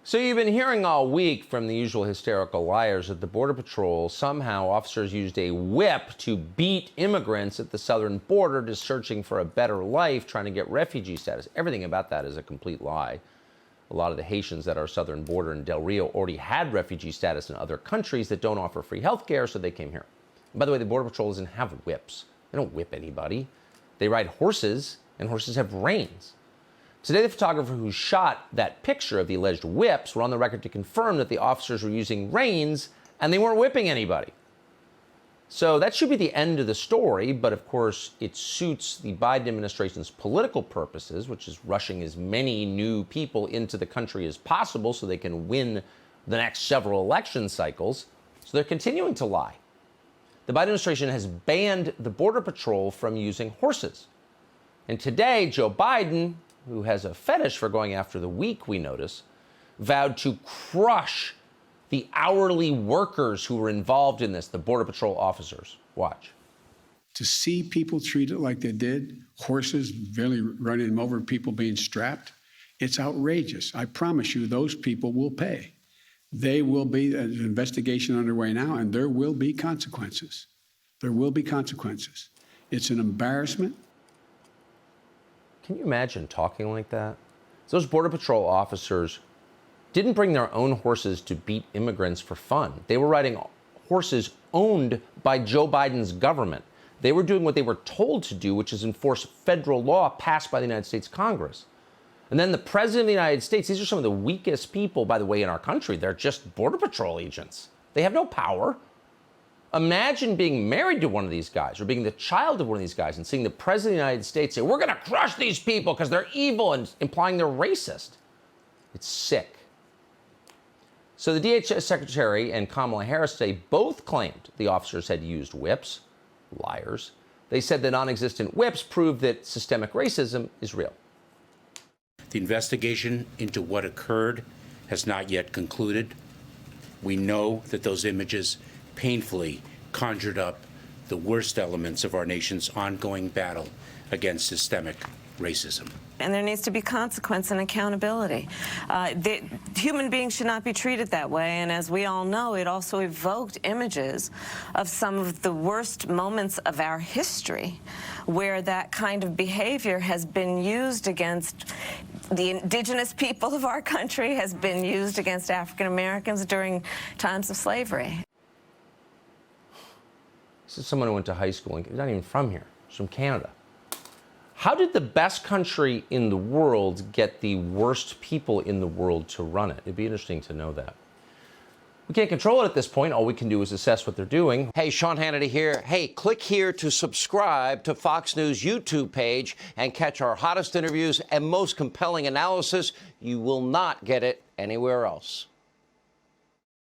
So you've been hearing all week from the usual hysterical liars that the Border Patrol, somehow officers used a whip to beat immigrants at the southern border just searching for a better life, trying to get refugee status. Everything about that is a complete lie. A lot of the Haitians at our southern border in Del Rio already had refugee status in other countries that don't offer free health care, so they came here. And by the way, the Border Patrol doesn't have whips. They don't whip anybody. They ride horses, and horses have reins. Today, the photographer who shot that picture of the alleged whips were on the record to confirm that the officers were using reins and they weren't whipping anybody. So that should be the end of the story, but of course, it suits the Biden administration's political purposes, which is rushing as many new people into the country as possible so they can win the next several election cycles. So they're continuing to lie. The Biden administration has banned the Border Patrol from using horses. And today, Joe Biden, who has a fetish for going after the weak, we notice, vowed to crush the hourly workers who were involved in this, the Border Patrol officers. Watch. To see people treated like they did, horses barely running them over, people being strapped, it's outrageous. I promise you, those people will pay. They will be, there's an investigation underway now, and there will be consequences. There will be consequences. It's an embarrassment. Can you imagine talking like that? Those Border Patrol officers didn't bring their own horses to beat immigrants for fun. They were riding horses owned by Joe Biden's government. They were doing what they were told to do, which is enforce federal law passed by the United States Congress. And then the President of the United States, these are some of the weakest people, by the way, in our country. They're just Border Patrol agents. They have no power. Imagine being married to one of these guys or being the child of one of these guys and seeing the President of the United States say, we're going to crush these people because they're evil, and implying they're racist. It's sick. So the DHS Secretary and Kamala Harris today both claimed the officers had used whips. Liars. They said the non-existent whips prove that systemic racism is real. The investigation into what occurred has not yet concluded. We know that those images painfully conjured up the worst elements of our nation's ongoing battle against systemic racism. And there needs to be consequence and accountability. Human beings should not be treated that way. And as we all know, it also evoked images of some of the worst moments of our history where that kind of behavior has been used against the indigenous people of our country, has been used against African Americans during times of slavery. This is someone who went to high school and he's not even from here. He's from Canada. How did the best country in the world get the worst people in the world to run it? It'd be interesting to know that. We can't control it at this point. All we can do is assess what they're doing. Hey, Sean Hannity here. Hey, click here to subscribe to Fox News YouTube page and catch our hottest interviews and most compelling analysis. You will not get it anywhere else.